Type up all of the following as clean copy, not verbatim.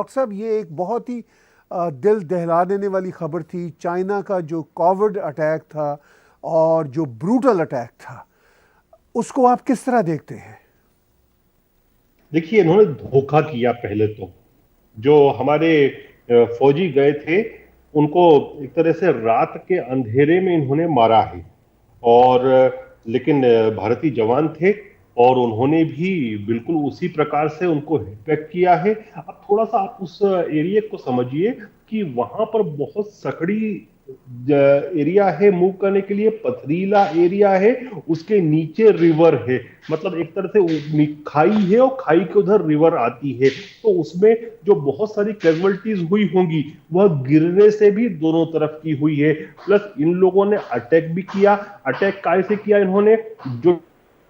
Doctor साहब, ये एक बहुत ही दिल दहला देने वाली खबर थी। चाइना का जो कोविड अटैक था और जो ब्रूटल अटैक था, उसको आप किस तरह देखते हैं? देखिए, इन्होंने धोखा किया पहले तो। जो हमारे फौजी गए थे, उनको एक तरह से रात के अंधेरे में इन्होंने मारा है। और लेकिन भारतीय जवान थे, और उन्होंने भी बिल्कुल उसी प्रकार से उनको हिट किया है। अब थोड़ा सा आप उस एरिया को समझिए कि वहां पर बहुत सकड़ी एरिया है, मूव करने के लिए पथरीला एरिया है। उसके नीचे रिवर है, मतलब एक तरह से खाई है, और खाई के उधर रिवर आती है। तो उसमें जो बहुत सारी कैजुअलिटीज हुई होंगी, वह गिरने से भी दोनों तरफ की हुई है। प्लस इन लोगों ने अटैक भी किया। अटैक कैसे किया इन्होंने? जो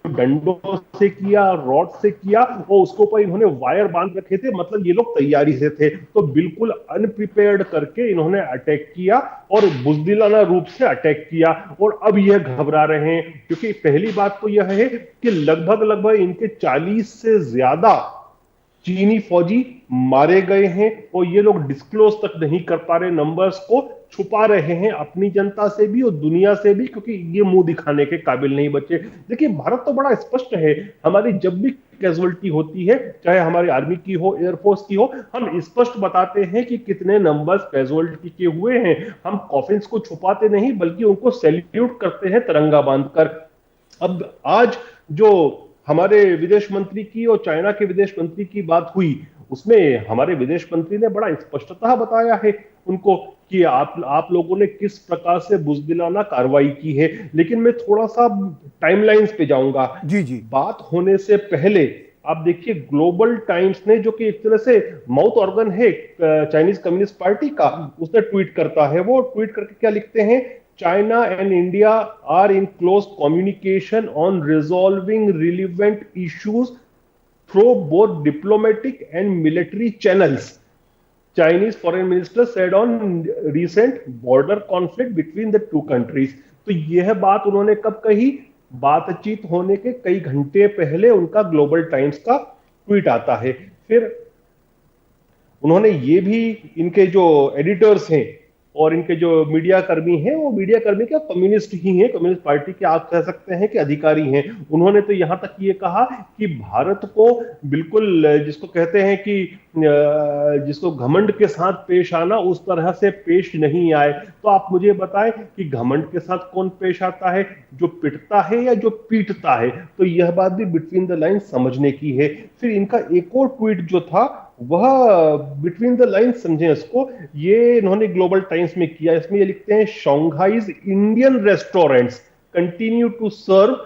डंडों से किया, रॉड से किया, और उसके ऊपर इन्होंने वायर बांध रखे थे, मतलब ये लोग तैयारी से थे। तो बिल्कुल अनप्रिपेयर्ड करके इन्होंने अटैक किया, और बुजदिलाना रूप से अटैक किया। और अब यह घबरा रहे हैं, क्योंकि पहली बात तो यह है कि लगभग लगभग इनके 40 से ज्यादा चीनी फौजी मारे गए हैं, और ये लोग डिस्क्लोज तक नहीं कर पा रहे, नंबर्स को छुपा रहे हैं अपनी जनता से भी और दुनिया से भी, क्योंकि ये मुंह दिखाने के काबिल नहीं बचे। देखिए, भारत तो बड़ा स्पष्ट है। हमारी जब भी कैजुअलिटी होती है, चाहे हमारी आर्मी की हो, एयरफोर्स की हो, हम स्पष्ट बताते हैं कि कितने नंबर्स कैजुअलिटी के हुए हैं। हम कॉफिन्स को छुपाते नहीं, बल्कि उनको सैल्यूट करते हैं तिरंगा बांधकर। अब आज जो हमारे विदेश मंत्री की और चाइना के विदेश मंत्री की बात हुई, उसमें हमारे विदेश मंत्री ने बड़ा स्पष्टतः बताया है उनको कि आप लोगों ने किस प्रकार से बुजदिलाना कार्रवाई की है। लेकिन मैं थोड़ा सा टाइमलाइंस पे जाऊंगा। जी जी। बात होने से पहले आप देखिए, ग्लोबल टाइम्स ने, जो कि एक तरह से माउथ ऑर्गन है चाइनीज कम्युनिस्ट पार्टी का, उसने ट्वीट करता है। वो ट्वीट करके क्या लिखते हैं? China and India are in close communication on resolving relevant issues through both diplomatic and military channels. Chinese foreign minister said on recent border conflict between the two countries. तो यह बात उन्होंने कब कही? बातचीत होने के कई घंटे पहले उनका ग्लोबल टाइम्स का ट्वीट आता है। फिर उन्होंने ये भी, इनके जो एडिटर्स हैं और इनके जो मीडिया कर्मी हैं, वो मीडिया कर्मी क्या, कम्युनिस्ट ही हैं, कम्युनिस्ट पार्टी के आप कह सकते हैं कि अधिकारी हैं। उन्होंने तो यहां तक ये कहा कि भारत को बिल्कुल, जिसको कहते हैं कि जिसको घमंड के साथ पेश आना, उस तरह से पेश नहीं आए। तो आप मुझे बताएं कि घमंड के साथ कौन पेश आता है, जो पिटता है या जो पीटता है? तो यह बात भी बिटवीन द लाइन समझने की है। फिर इनका एक और ट्वीट जो था, वह बिटवीन द लाइन समझे इसको। ये इन्होंने ग्लोबल टाइम्स में किया। इसमें ये लिखते हैं, Shanghai's Indian restaurants continue to serve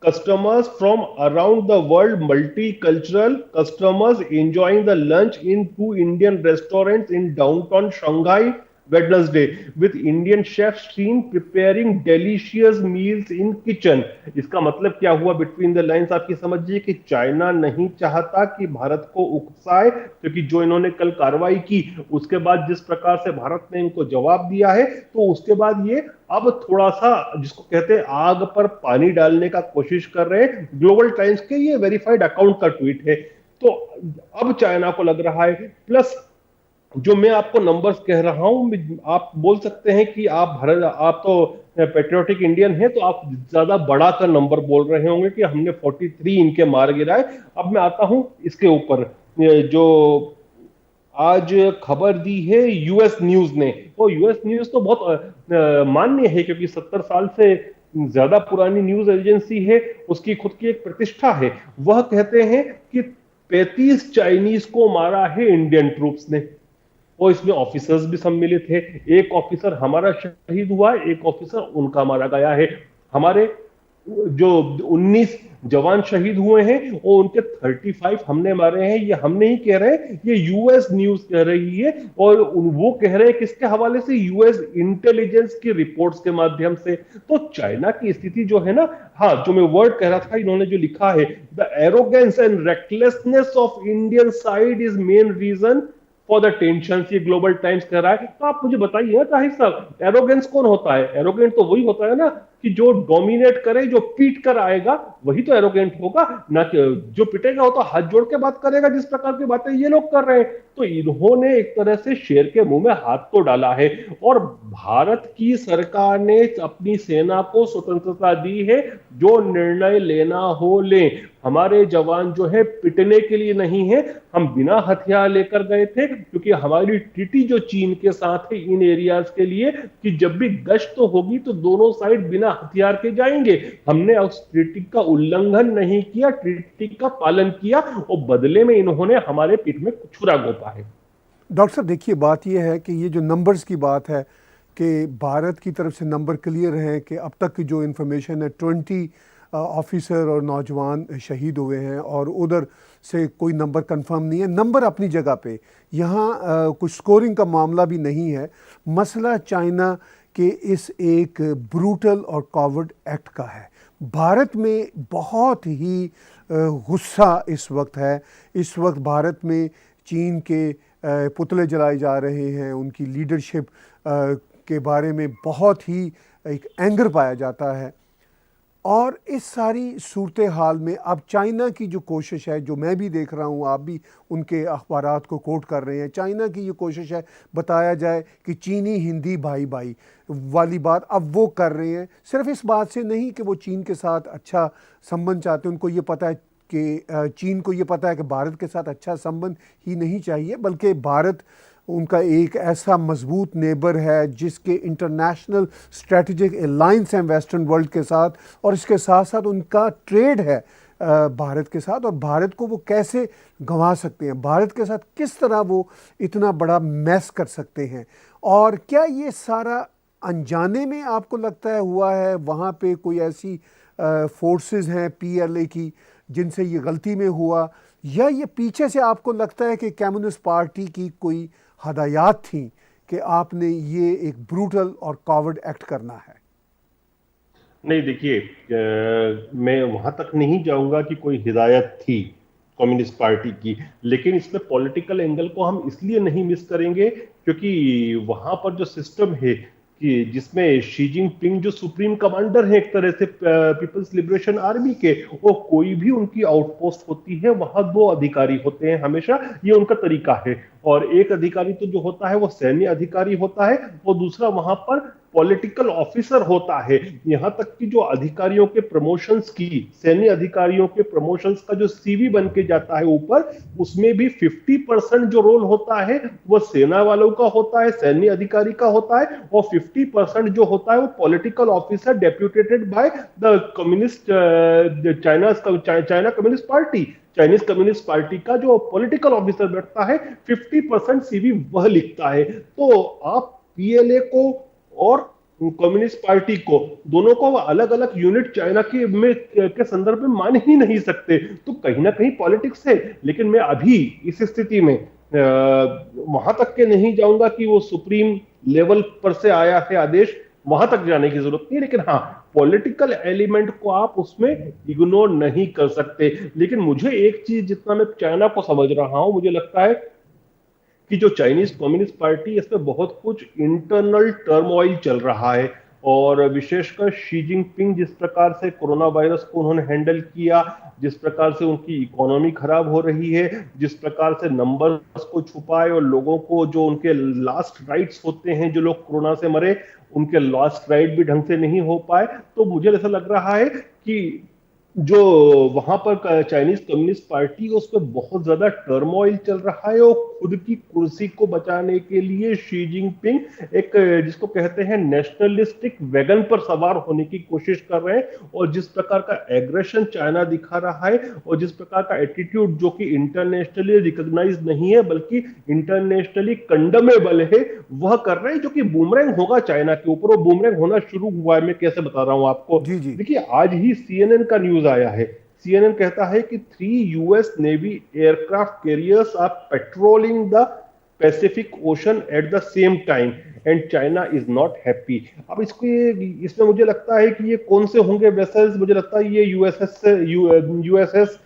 customers from around the world, multicultural customers enjoying the lunch in two Indian restaurants in downtown Shanghai Wednesday, with Indian chefs seen preparing delicious meals in kitchen. इसका मतलब क्या हुआ? Between the lines आपकी समझिए कि China नहीं चाहता कि भारत को उकसाए, क्योंकि जो इन्होंने कल कार्रवाई की, उसके बाद जिस प्रकार से भारत ने इनको जवाब दिया है, तो उसके बाद ये अब थोड़ा सा, जिसको कहते हैं, आग पर पानी डालने का कोशिश कर रहे हैं। ग्लोबल टाइम्स के ये वेरीफाइड अकाउंट का ट्वीट है। तो अब चाइना को लग रहा है। प्लस जो मैं आपको नंबर्स कह रहा हूं, आप बोल सकते हैं कि आप तो पेट्रियोटिक इंडियन हैं, तो आप ज्यादा बड़ा का नंबर बोल रहे होंगे कि हमने 43 इनके मार गिराए। अब मैं आता हूं इसके ऊपर, जो आज खबर दी है यूएस न्यूज ने। तो यूएस न्यूज तो बहुत मान्य है, क्योंकि 70 साल से ज्यादा पुरानी न्यूज एजेंसी है, उसकी खुद की एक प्रतिष्ठा है। वह कहते हैं कि 35 चाइनीज को मारा है इंडियन ट्रूप्स ने, और इसमें ऑफिसर्स भी सम्मिलित है। एक ऑफिसर हमारा शहीद हुआ है, एक ऑफिसर उनका मारा गया है। हमारे जो 19 जवान शहीद हुए हैं, और उनके 35 हमने मारे हैं। ये हम नहीं कह रहे, ये यूएस न्यूज कह रही है। और वो कह रहे हैं किसके हवाले से? यूएस इंटेलिजेंस की रिपोर्ट्स के माध्यम से। तो चाइना की स्थिति जो है ना, हाँ, जो मैं वर्ड कह रहा था, इन्होंने जो लिखा है, the arrogance and recklessness of Indian side is main reason for the tension, ये ग्लोबल टाइम्स कह रहा है। तो आप मुझे बताइए ना ताहिर साहब, एरोगेंस कौन होता है? एरोगेंट तो वही होता है ना कि जो डोमिनेट करे, जो पीट कर आएगा वही तो एरोगेंट होगा, ना कि जो पिटेगा वो तो हाथ जोड़ के बात करेगा, जिस प्रकार की बातें ये लोग कर रहे हैं। तो इन्होंने एक तरह से शेर के मुंह में हाथ तो डाला है। और भारत की सरकार ने अपनी सेना को स्वतंत्रता दी है, जो निर्णय लेना हो लें। हमारे जवान जो है पिटने के लिए नहीं है, हम बिना हथियार लेकर गए थे, क्योंकि हमारी ट्रीटी जो चीन के साथ है इन एरियाज के लिए, कि जब भी गश्त तो होगी तो दोनों साइड बिना हथियार के जाएंगे। हमने उस ट्रीटी का उल्लंघन नहीं किया, ट्रीटी का पालन किया, और बदले में इन्होंने हमारे पीठ में छुरा घोंपा है। डॉक्टर साहब देखिए, बात यह है कि ये जो नंबर्स की बात है कि भारत की तरफ से नंबर क्लियर हैं कि अब तक की जो इन्फॉर्मेशन है 20 ऑफिसर और नौजवान शहीद हुए हैं, और उधर से कोई नंबर कंफर्म नहीं है। नंबर अपनी जगह पे, यहाँ कुछ स्कोरिंग का मामला भी नहीं है। मसला चाइना के इस एक ब्रूटल और कॉवर्ड एक्ट का है। भारत में बहुत ही गुस्सा इस वक्त है। इस वक्त भारत में चीन के पुतले जलाए जा रहे हैं, उनकी लीडरशिप के बारे में बहुत ही एक एंगर पाया जाता है। और इस सारी सूरत हाल में अब चाइना की जो कोशिश है, जो मैं भी देख रहा हूँ, आप भी उनके अखबारात को कोट कर रहे हैं, चाइना की ये कोशिश है बताया जाए कि चीनी हिंदी भाई भाई वाली बात अब वो कर रहे हैं। सिर्फ इस बात से नहीं कि वो चीन के साथ अच्छा संबंध चाहते हैं, उनको ये पता है कि चीन को ये पता है कि भारत के साथ अच्छा संबंध ही नहीं चाहिए, बल्कि भारत उनका एक ऐसा मजबूत नेबर है जिसके इंटरनेशनल स्ट्रेटजिक अलायंस हैं वेस्टर्न वर्ल्ड के साथ, और इसके साथ साथ उनका ट्रेड है भारत के साथ। और भारत को वो कैसे गंवा सकते हैं, भारत के साथ किस तरह वो इतना बड़ा मैस कर सकते हैं, और क्या ये सारा अनजाने में आपको लगता है हुआ है? वहाँ पे कोई ऐसी फोर्सेस हैं पीएलए की जिनसे ये गलती में हुआ, या ये पीछे से आपको लगता है कि कम्युनिस्ट पार्टी की कोई हदायत थी कि आपने ये एक ब्रूटल और कॉवर्ड एक्ट करना है? नहीं, देखिए, मैं वहां तक नहीं जाऊंगा कि कोई हिदायत थी कम्युनिस्ट पार्टी की, लेकिन इसमें पॉलिटिकल एंगल को हम इसलिए नहीं मिस करेंगे क्योंकि वहां पर जो सिस्टम है कि जिसमें शी जिनपिंग जो सुप्रीम कमांडर है एक तरह से पीपल्स लिबरेशन आर्मी के, वो कोई भी उनकी आउटपोस्ट होती है वहां दो अधिकारी होते हैं हमेशा, ये उनका तरीका है। और एक अधिकारी तो जो होता है वो सैन्य अधिकारी होता है, और दूसरा वहां पर पॉलिटिकल ऑफिसर होता है। यहां तक कि जो अधिकारियों के प्रमोशंस की, सैन्य अधिकारियों के प्रमोशंस का जो सीवी बन के जाता है ऊपर, उसमें भी 50% जो रोल होता है वो सेना वालों का होता है, सैन्य अधिकारी का होता है, और 50% जो होता है वो political officer deputated by the communist China communist party. Chinese communist party का जो पॉलिटिकल ऑफिसर बैठता है 50% सीवी वह लिखता है। तो आप पीएलए को और कम्युनिस्ट पार्टी को, दोनों को अलग अलग यूनिट चाइना के संदर्भ में मान ही नहीं सकते। तो कहीं ना कहीं पॉलिटिक्स है, लेकिन मैं अभी इस स्थिति में वहां तक के नहीं जाऊंगा कि वो सुप्रीम लेवल पर से आया है आदेश, वहां तक जाने की जरूरत नहीं। लेकिन हाँ, पॉलिटिकल एलिमेंट को आप उसमें इग्नोर नहीं कर सकते। लेकिन मुझे एक चीज, जितना मैं चाइना को समझ रहा हूं, मुझे लगता है कि जो चाइनीज कम्युनिस्ट पार्टी, इसमें बहुत कुछ इंटरनल टर्मोइल चल रहा है। और विशेषकर शी जिनपिंग जिस प्रकार से कोरोना वायरस को उन्होंने हैंडल किया, जिस प्रकार से उनकी इकोनॉमी खराब हो रही है, जिस प्रकार से नंबर्स को छुपाए और लोगों को जो उनके लास्ट राइट्स होते हैं, जो लोग कोरोना से मरे उनके लास्ट राइट भी ढंग से नहीं हो पाए, तो मुझे ऐसा लग रहा है कि जो वहां पर चाइनीज कम्युनिस्ट पार्टी, उसमें बहुत ज्यादा टर्मोइल चल रहा है। और खुद की कुर्सी को बचाने के लिए शी जिनपिंग एक, जिसको कहते हैं, नेशनलिस्टिक वैगन पर सवार होने की कोशिश कर रहे हैं। और जिस प्रकार का एग्रेशन चाइना दिखा रहा है, और जिस प्रकार का एटीट्यूड जो कि इंटरनेशनली रिकॉग्नाइज नहीं है बल्कि इंटरनेशनली कंडमेबल है, वह कर रहे हैं, जो कि बूमरैंग होगा चाइना के ऊपर। वो बूमरैंग होना शुरू हुआ है। मैं कैसे बता रहा हूं आपको, जी जी। देखिए, आज ही सीएनएन का न्यूज आया है। सीएनएन कहता है कि 3 US navy aircraft carriers are patrolling the Pacific Ocean at the same time and China is not happy. अब इसमें मुझे लगता है कि ये कौन से होंगे वेसल्स? मुझे लगता है ये यूएसएस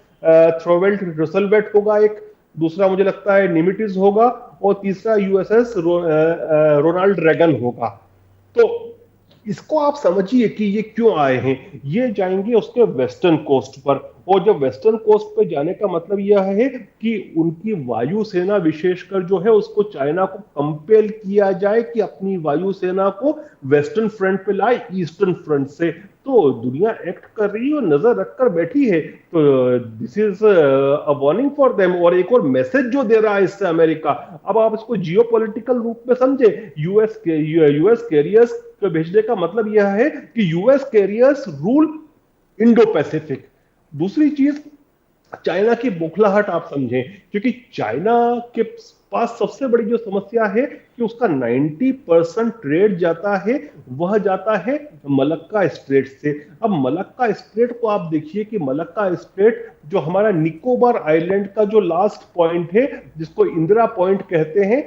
थ्रोवेल्ट रूसवेल्ट होगा एक, दूसरा मुझे लगता है निमिटिज होगा, और तीसरा यूएसएस रोनाल्ड रेगन होगा। तो इसको आप समझिए कि ये क्यों आए हैं। ये जाएंगे उसके वेस्टर्न कोस्ट पर, और जब वेस्टर्न कोस्ट पे जाने का मतलब यह है कि उनकी वायुसेना विशेषकर जो है उसको चाइना को कंपेल किया जाए कि अपनी वायुसेना को वेस्टर्न फ्रंट पे लाए ईस्टर्न फ्रंट से। तो दुनिया एक्ट कर रही है और नजर रखकर बैठी है, तो this is a warning for them. और एक और मैसेज जो दे रहा है इससे अमेरिका, अब आप इसको जियोपॉलिटिकल रूप में समझे, यूएस कैरियर्स को भेजने का मतलब यह है कि US carriers rule Indo Pacific. दूसरी चीज, चाइना की बौखलाहट आप समझें, क्योंकि चाइना के पास सबसे बड़ी जो समस्या है कि उसका 90% ट्रेड जाता है, वह जाता है मलक्का स्ट्रेट से। अब मलक्का स्ट्रेट को आप देखिए कि मलक्का स्ट्रेट जो हमारा निकोबार आइलैंड का जो लास्ट पॉइंट है, जिसको इंदिरा पॉइंट कहते हैं,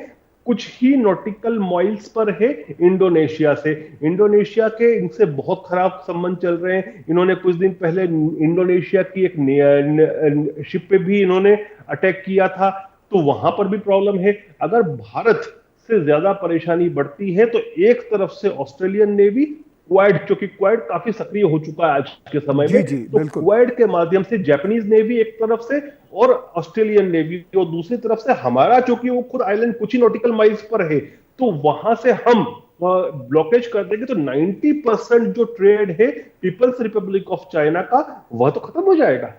कुछ ही नॉटिकल माइल्स पर है इंडोनेशिया से। इंडोनेशिया के इनसे बहुत खराब संबंध चल रहे हैं। इन्होंने कुछ दिन पहले इंडोनेशिया की एक शिप पे भी इन्होंने अटैक किया था, तो वहां पर भी प्रॉब्लम है। अगर भारत से ज्यादा परेशानी बढ़ती है तो एक तरफ से ऑस्ट्रेलियन नेवी, क्वाड, क्योंकि क्वाड काफी सक्रिय हो चुका है आज के समय जी में, जी तो बिल्कुल। क्वाड के माध्यम से जापानीज नेवी एक तरफ से और ऑस्ट्रेलियन नेवी और दूसरी तरफ से हमारा, चूंकि वो खुद आइलैंड कुछ ही नॉटिकल माइल्स पर है, तो वहां से हम ब्लॉकेज कर देंगे तो 90% जो ट्रेड है पीपल्स रिपब्लिक ऑफ चाइना का, वह तो खत्म हो जाएगा।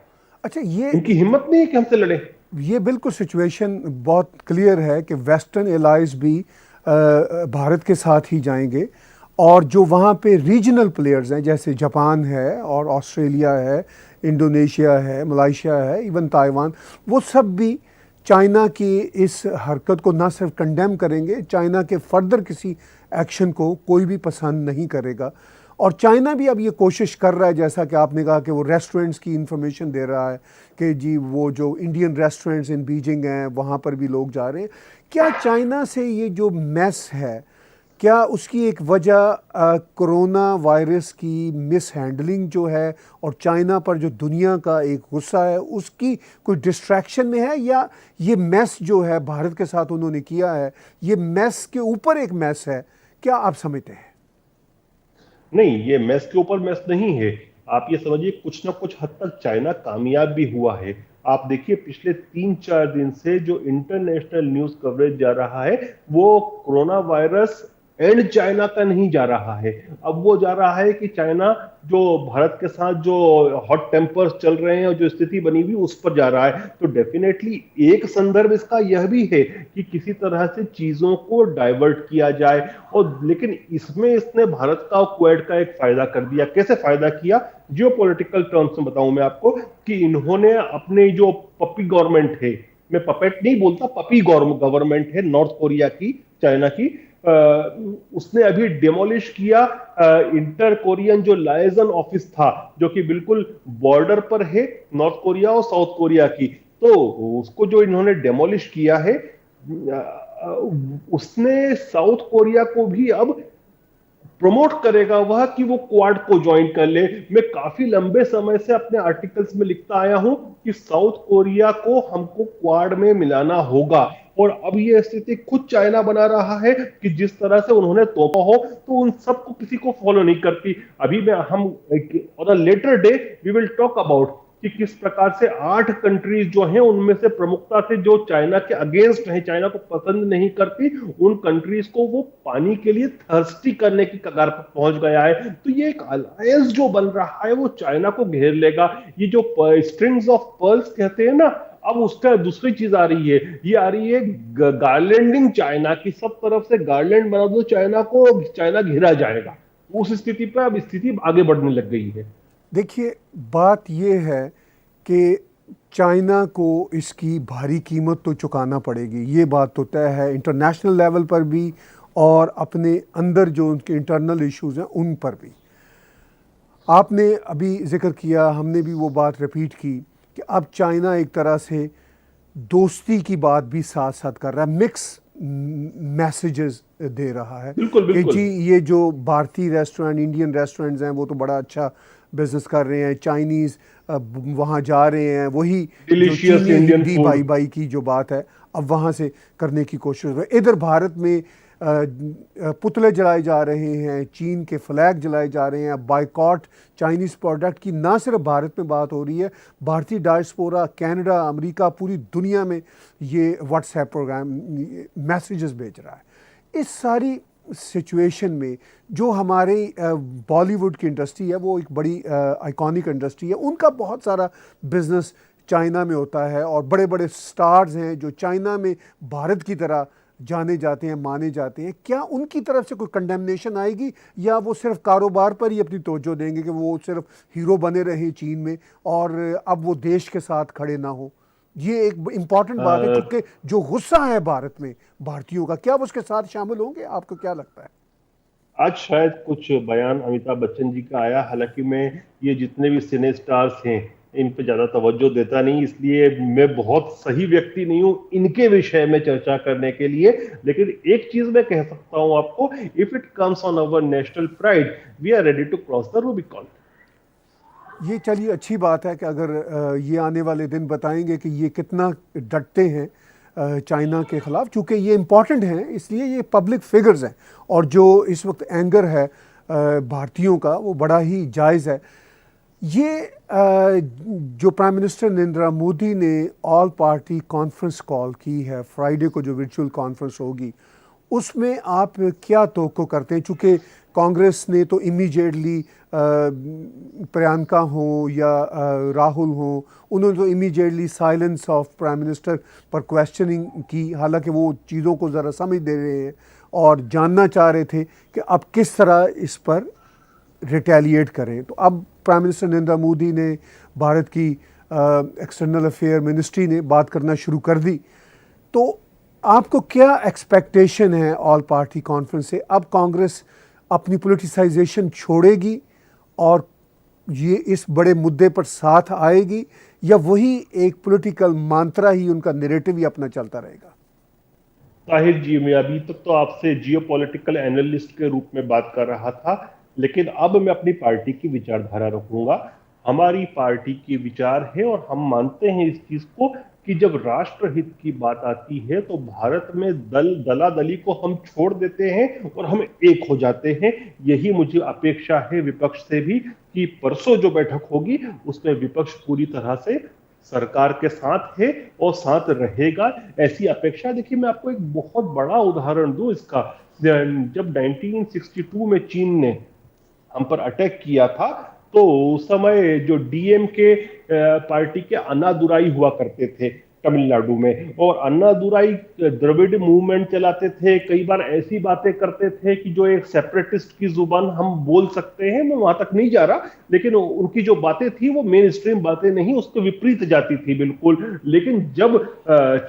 अच्छा, ये इनकी हिम्मत नहीं है कि हमसे लड़े। ये बिल्कुल सिचुएशन बहुत क्लियर है कि वेस्टर्न एलाइज भी भारत के साथ ही जाएंगे, और जो वहाँ पे रीजनल प्लेयर्स हैं जैसे जापान है और ऑस्ट्रेलिया है, इंडोनेशिया है, मलाइशिया है, इवन ताइवान, वो सब भी चाइना की इस हरकत को ना सिर्फ कंडेम करेंगे, चाइना के फर्दर किसी एक्शन को कोई भी पसंद नहीं करेगा। और चाइना भी अब ये कोशिश कर रहा है, जैसा कि आपने कहा कि वो रेस्टोरेंट्स की इंफॉर्मेशन दे रहा है कि जी वो जो इंडियन रेस्टोरेंट्स इन बीजिंग हैं वहाँ पर भी लोग जा रहे हैं। क्या चाइना से ये जो मैस है, क्या उसकी एक वजह कोरोना वायरस की मिस हैंडलिंग जो है और चाइना पर जो दुनिया का एक गुस्सा है उसकी कोई डिस्ट्रैक्शन में है, या ये मैस जो है भारत के साथ उन्होंने किया है ये मैस के ऊपर एक मैस है? क्या आप समझते हैं? नहीं, ये मैस के ऊपर मैस नहीं है। आप ये समझिए कुछ ना कुछ हद तक चाइना कामयाब भी हुआ है। आप देखिए पिछले 3-4 दिन से जो इंटरनेशनल न्यूज कवरेज जा रहा है, वो कोरोना वायरस एंड चाइना का नहीं जा रहा है। अब वो जा रहा है कि चाइना जो भारत के साथ जो हॉट टेम्पर्स चल रहे हैं और जो स्थिति बनी हुई उस पर जा रहा है। तो डेफिनेटली एक संदर्भ इसका यह भी है कि किसी तरह से चीजों को डाइवर्ट किया जाए। और लेकिन इसमें इसने भारत का और क्वेड का एक फायदा कर दिया। कैसे फायदा किया, जियोपॉलिटिकल टर्म्स में बताऊं मैं आपको, कि इन्होंने अपने जो पप्पी गवर्नमेंट है, मैं पपेट नहीं बोलता, पपी गवर्नमेंट है नॉर्थ कोरिया की, चाइना की, उसने अभी डेमोलिश किया इंटर कोरियन जो लायजन ऑफिस था, जो कि बिल्कुल बॉर्डर पर है नॉर्थ कोरिया और साउथ कोरिया की। तो उसको जो इन्होंने डेमोलिश किया है, उसने साउथ कोरिया को भी अब प्रमोट करेगा वह कि वो क्वाड को ज्वाइन कर ले। मैं काफी लंबे समय से अपने आर्टिकल्स में लिखता आया हूं कि साउथ कोरिया को हमको क्वाड में मिलाना होगा, और अब ये स्थिति खुद चाइना बना रहा है कि जिस तरह से उन्होंने तोपा हो तो उन सबको किसी को फॉलो नहीं करती। अभी मैं हम on a later day we will talk about कि किस प्रकार से 8 कंट्रीज जो हैं उनमें से प्रमुखता से जो चाइना के अगेंस्ट हैं, चाइना को पसंद नहीं करती, उन कंट्रीज को वो पानी के लिए थर्स्टी करने की कगार पर पहुंच गया है। तो ये एक अलायंस जो बन रहा है वो चाइना को घेर लेगा। ये जो स्ट्रिंग्स ऑफ पर्ल्स कहते हैं ना, अब उसका दूसरी चीज आ रही है, ये आ रही है गार्लैंडिंग चाइना की, सब तरफ से गार्लैंड बना दो चाइना को, चाइना घेरा जाएगा। उस स्थिति पर अब स्थिति आगे बढ़ने लग गई है। देखिए, बात ये है कि चाइना को इसकी भारी कीमत तो चुकाना पड़ेगी, ये बात तो तय है, इंटरनेशनल लेवल पर भी और अपने अंदर जो उनके इंटरनल इश्यूज हैं उन पर भी। आपने अभी जिक्र किया, हमने भी वो बात रिपीट की कि अब चाइना एक तरह से दोस्ती की बात भी साथ साथ कर रहा है, मिक्स मैसेजेस दे रहा है बिल्कुल कि बिल्कुल। जी ये जो भारतीय रेस्टोरेंट, इंडियन रेस्टोरेंट्स हैं वो तो बड़ा अच्छा बिजनेस कर रहे हैं, चाइनीज़ वहाँ जा रहे हैं, वही जो डिलीशियस चीनी Indian Hindi food. By by की जो बात है अब वहाँ से करने की कोशिश हो रही है। इधर भारत में पुतले जलाए जा रहे हैं, चीन के फ्लैग जलाए जा रहे हैं, बाइकॉट चाइनीज़ प्रोडक्ट की ना सिर्फ भारत में बात हो रही है, भारतीय डायस्पोरा कनाडा, अमेरिका, पूरी दुनिया में ये व्हाट्सएप प्रोग्राम मैसेजेस भेज रहा है। इस सारी सिचुएशन में जो हमारी बॉलीवुड की इंडस्ट्री है, वो एक बड़ी आइकॉनिक इंडस्ट्री है, उनका बहुत सारा बिजनेस चाइना में होता है और बड़े बड़े स्टार्स हैं जो चाइना में भारत की तरह जाने जाते हैं, माने जाते हैं। क्या उनकी तरफ से कोई कंडेमनेशन आएगी या वो सिर्फ कारोबार पर ही अपनी तवज्जो देंगे कि वो सिर्फ हीरो बने रहे चीन में और अब वो देश के साथ खड़े ना हो? ये एक इम्पॉर्टेंट बात है, क्योंकि जो गुस्सा है भारत में भारतीयों का, क्या वो उसके साथ शामिल होंगे? आपको क्या लगता है? आज शायद कुछ बयान अमिताभ बच्चन जी का आया, हालांकि मैं ये जितने भी सिने स्टार्स हैं इन पे ज्यादा तवज्जो देता नहीं, इसलिए मैं बहुत सही व्यक्ति नहीं हूं इनके विषय में चर्चा करने के लिए। लेकिन एक चीज मैं कह सकता हूं आपको, if it comes on our national pride, we are ready to cross the Rubicon. ये चलिए अच्छी बात है कि अगर ये आने वाले दिन बताएंगे कि ये कितना डटते हैं चाइना के ख़िलाफ़, चूँकि ये इम्पॉर्टेंट हैं, इसलिए ये पब्लिक फिगर्स हैं और जो इस वक्त एंगर है भारतीयों का वो बड़ा ही जायज़ है। ये जो प्राइम मिनिस्टर नरेंद्र मोदी ने ऑल पार्टी कॉन्फ्रेंस कॉल की है फ्राइडे को, जो वर्चुअल कॉन्फ्रेंस होगी, उसमें आप क्या तवक्को करते हैं? चूँकि कांग्रेस ने तो इमीडिएटली प्रियंका हो या राहुल हो, उन्होंने तो immediately silence of prime minister पर क्वेश्चनिंग की, हालांकि वो चीज़ों को ज़रा समझ दे रहे हैं और जानना चाह रहे थे कि अब किस तरह इस पर रिटेलिएट करें। तो अब प्राइम मिनिस्टर नरेंद्र मोदी ने, भारत की एक्सटर्नल अफेयर मिनिस्ट्री ने बात करना शुरू कर दी। तो आपको क्या एक्सपेक्टेशन है ऑल पार्टी कॉन्फ्रेंस से? अब कांग्रेस अपनी पॉलिटिसाइजेशन छोड़ेगी और ये इस बड़े मुद्दे पर साथ आएगी, या वही एक पॉलिटिकल मंत्रा ही, उनका नैरेटिव ही अपना चलता रहेगा? ताहिर जी, मैं अभी तक तो आपसे जियोपॉलिटिकल एनालिस्ट के रूप में बात कर रहा था, लेकिन अब मैं अपनी पार्टी की विचारधारा रखूंगा। हमारी पार्टी की विचार है और हम मानते हैं इस चीज को कि जब राष्ट्रहित की बात आती है तो भारत में दलादली को हम छोड़ देते हैं और हम एक हो जाते हैं। यही मुझे अपेक्षा है विपक्ष से भी कि परसों जो बैठक होगी उसमें विपक्ष पूरी तरह से सरकार के साथ है और साथ रहेगा, ऐसी अपेक्षा। देखिए, मैं आपको एक बहुत बड़ा उदाहरण दूं इसका। जब 1962 में चीन ने हम पर अटैक किया था, तो उस समय जो डीएमके पार्टी के अन्नादुराई हुआ करते थे तमिलनाडु में, और अन्नादुराई द्रविड़ मूवमेंट चलाते थे, कई बार ऐसी बातें करते थे कि जो एक सेपरेटिस्ट की जुबान हम बोल सकते हैं, मैं वहां तक नहीं जा रहा, लेकिन उनकी जो बातें थी वो मेन स्ट्रीम बातें नहीं, उसके विपरीत जाती थी बिल्कुल। लेकिन जब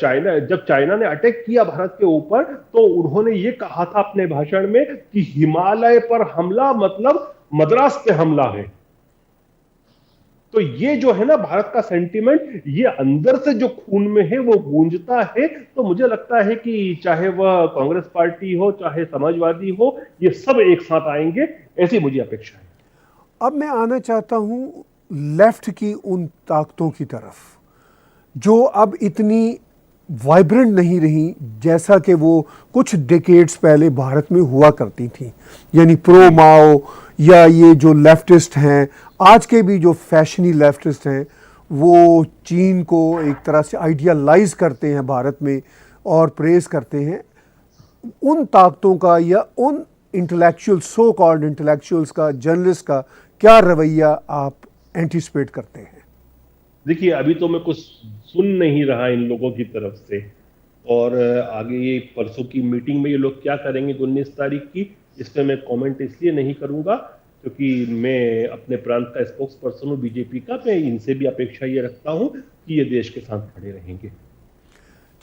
चाइना ने अटैक किया भारत के ऊपर, तो उन्होंने ये कहा था अपने भाषण में कि हिमालय पर हमला मतलब मद्रास पे हमला है। तो ये जो है ना भारत का सेंटीमेंट, ये अंदर से जो खून में है वो गूंजता है। तो मुझे लगता है कि चाहे वह कांग्रेस पार्टी हो, चाहे समाजवादी हो, ये सब एक साथ आएंगे, ऐसी मुझे अपेक्षा है। अब मैं आना चाहता हूं लेफ्ट की उन ताकतों की तरफ जो अब इतनी वाइब्रेंट नहीं रही जैसा कि वो कुछ डिकेड्स पहले भारत में हुआ करती थी, यानी प्रो माओ, या ये जो लेफ्टिस्ट हैं, आज के भी जो फैशनी लेफ्टिस्ट हैं, वो चीन को एक तरह से आइडियलाइज करते हैं भारत में और प्रेज करते हैं। उन ताकतों का या उन इंटेलेक्चुअल, सो कॉल्ड इंटेलेक्चुअल्स का, जर्नलिस्ट का क्या रवैया आप एंटिसिपेट करते हैं? देखिए, अभी तो मैं कुछ सुन नहीं रहा इन लोगों की तरफ से, और आगे ये परसों की मीटिंग में ये लोग क्या करेंगे 19 तारीख की, इस पर मैं कमेंट इसलिए नहीं करूंगा क्योंकि मैं अपने प्रांत का स्पोक्स पर्सन हूँ बीजेपी का। मैं इनसे भी अपेक्षा ये रखता हूँ कि ये देश के साथ खड़े रहेंगे।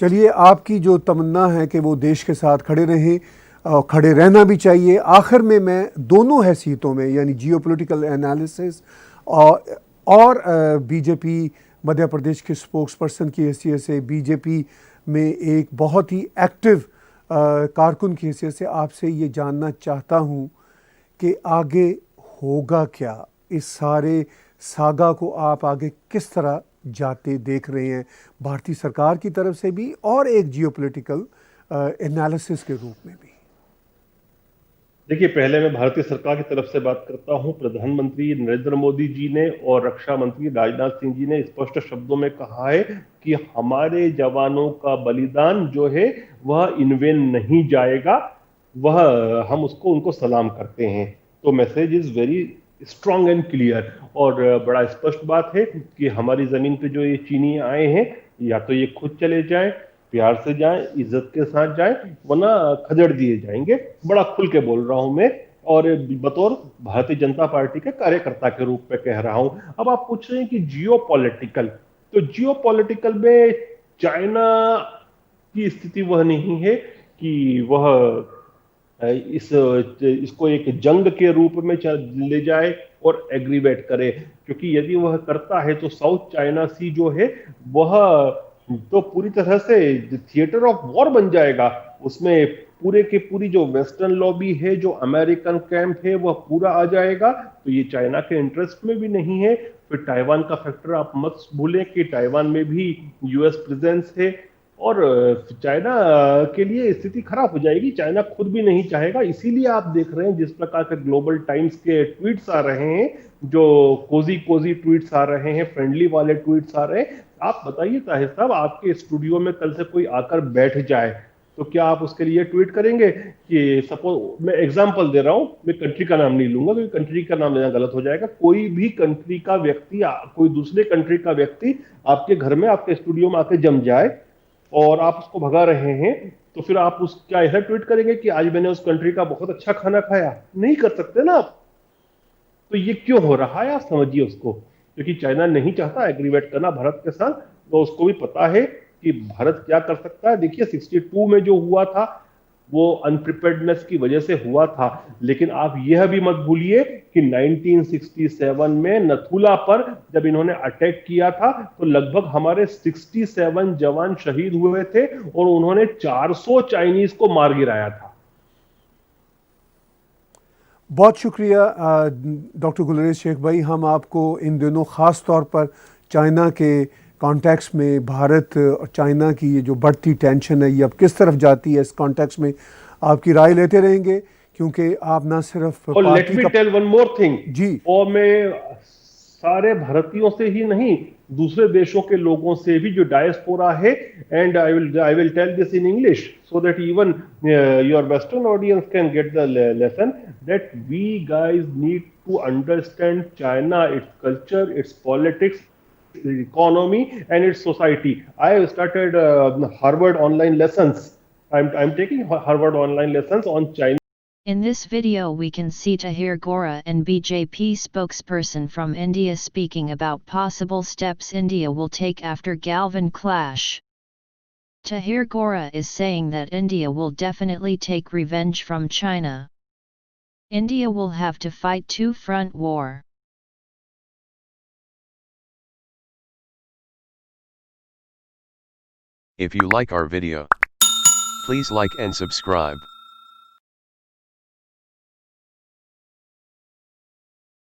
चलिए, आपकी जो तमन्ना है कि वो देश के साथ खड़े रहें, खड़े रहना भी चाहिए। आखिर में मैं दोनों हैसियतों में, यानी जियोपॉलिटिकल एनालिसिस और बीजेपी मध्य प्रदेश के स्पोक्स पर्सन की हैसियत से, बीजेपी में एक बहुत ही एक्टिव कारकुन की हैसियत से आपसे ये जानना चाहता हूँ कि आगे होगा क्या? इस सारे सागा को आप आगे किस तरह जाते देख रहे हैं, भारतीय सरकार की तरफ से भी और एक जियोपॉलिटिकल एनालिसिस के रूप में भी? देखिए, पहले मैं भारतीय सरकार की तरफ से बात करता हूं। प्रधानमंत्री नरेंद्र मोदी जी ने और रक्षा मंत्री राजनाथ सिंह जी ने स्पष्ट शब्दों में कहा है कि हमारे जवानों का बलिदान जो है वह इन वेन नहीं जाएगा, वह हम उसको उनको सलाम करते हैं। तो message is very strong and clear, और बड़ा स्पष्ट बात है कि हमारी जमीन पे जो ये चीनी आए हैं, या तो ये खुद चले जाएं, प्यार से जाएं, इज्जत के साथ जाएं, वरना खदेड़ दिए जाएंगे। बड़ा खुल के बोल रहा हूं मैं, और बतौर भारतीय जनता पार्टी के कार्यकर्ता के रूप में कह रहा हूं। अब आप पूछ रहे हैं कि जियो पॉलिटिकल, तो जियो पॉलिटिकल में चाइना की स्थिति वह नहीं है कि वह इसको एक जंग के रूप में ले जाए और एग्रीवेट करे, क्योंकि यदि वह करता है तो साउथ चाइना सी जो है वह तो पूरी तरह से थिएटर ऑफ वॉर बन जाएगा। उसमें पूरे के पूरी जो वेस्टर्न लॉबी है, जो अमेरिकन कैंप है, वह पूरा आ जाएगा। तो ये चाइना के इंटरेस्ट में भी नहीं है। फिर ताइवान का फैक्टर आप मत भूलें कि ताइवान में भी यूएस प्रेजेंस है, और चाइना के लिए स्थिति खराब हो जाएगी। चाइना खुद भी नहीं चाहेगा। इसीलिए आप देख रहे हैं जिस प्रकार के ग्लोबल टाइम्स के ट्वीट्स आ रहे हैं, जो कोजी कोजी ट्वीट्स आ रहे हैं, फ्रेंडली वाले ट्वीट्स आ रहे हैं। आप बताइए ताहिर साहब, आपके स्टूडियो में कल से कोई आकर बैठ जाए तो क्या आप उसके लिए ट्वीट करेंगे? कि सपोज मैं एग्जांपल दे रहा हूं, मैं कंट्री का नाम नहीं लूंगा क्योंकि कंट्री का नाम लेना गलत हो जाएगा। कोई भी कंट्री का व्यक्ति, कोई दूसरे कंट्री का व्यक्ति आपके घर में, आपके स्टूडियो में आके जम जाए और आप उसको भगा रहे हैं, तो फिर आप उस क्या ऐसा ट्वीट करेंगे कि आज मैंने उस कंट्री का बहुत अच्छा खाना खाया? नहीं कर सकते ना आप। तो ये क्यों हो रहा है, आप समझिए उसको। क्योंकि चाइना नहीं चाहता एग्रीवेट करना भारत के साथ, तो उसको भी पता है कि भारत क्या कर सकता है। देखिए 62 में जो हुआ था वो अनप्रिपेयर्डनेस की वजह से हुआ था, लेकिन आप यह भी मत भूलिए कि 1967 में नथुला पर जब इन्होंने अटैक किया था तो लगभग हमारे 67 जवान शहीद हुए थे और उन्होंने 400 चाइनीज को मार गिराया था। बहुत शुक्रिया डॉक्टर गुलरेज शेख भाई। हम आपको इन दिनों ख़ास तौर पर चाइना के कॉन्टेक्स्ट में भारत और चाइना की ये जो बढ़ती टेंशन है, ये अब किस तरफ जाती है, इस कॉन्टेक्स्ट में आपकी राय लेते रहेंगे, क्योंकि आप ना सिर्फ और लेट पार्टी मी का टेल वन मोर थिंग, जी और मैं सारे भारतीयों से ही नहीं, दूसरे देशों के लोगों से भी जो डायस्पोरा है, and I will tell this in English so that even your western audience can get the lesson, that we guys need to understand China, its culture, its politics, economy and its society. I have started Harvard online lessons. I'm taking Harvard online lessons on China. In this video we can see Tahir Gora and BJP spokesperson from India speaking about possible steps India will take after Galvan clash. Tahir Gora is saying that India will definitely take revenge from China. India will have to fight two-front war. If you like our video, please like and subscribe.